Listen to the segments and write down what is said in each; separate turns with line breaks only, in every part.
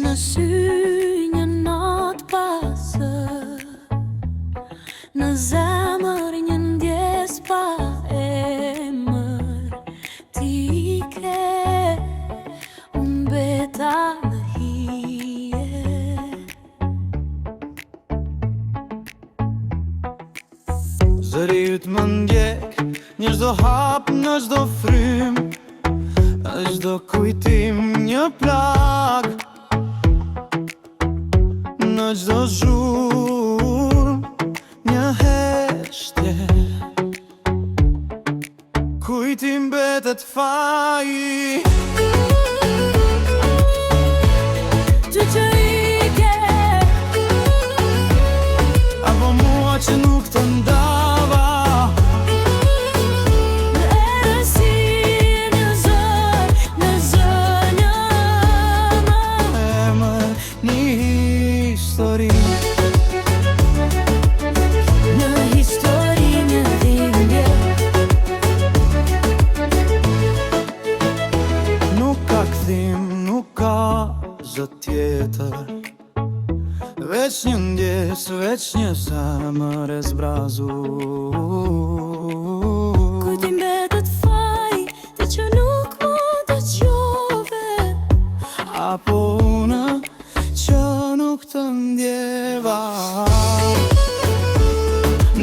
në sy një natë pasër, në zemër një ndjes pa emër. Ti ke unë beta në hije.
Zëri yt më ndjek një çdo hap, në çdo frym, në çdo kujtim një plag, në çdo zhurmë një heshtje. Kujti mbetet faji,
Ty që ike,
apo mua që nuk të ndava.
në erësi, në zër një
Emër, një histori.
Një histori, një dhimbje.
Nuk ka kthim, nuk ka zë tjetër, veç një ndjes, veç një zemër e zbrazur.
Kujti mbetet faji, ti që nuk më dëgjove.
Apo unë që nuk të ndjeva.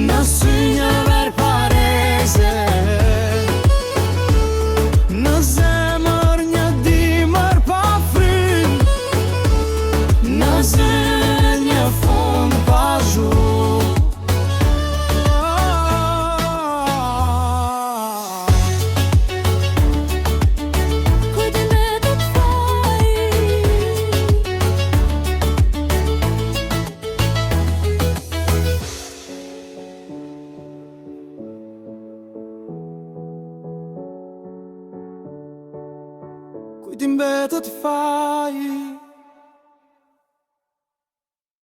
Në sy një ver pareze, në zemër një dimër pa frym, në zë një fund pa zhurmë.
Kujti mbetet faji.
Kujti mbetet faji.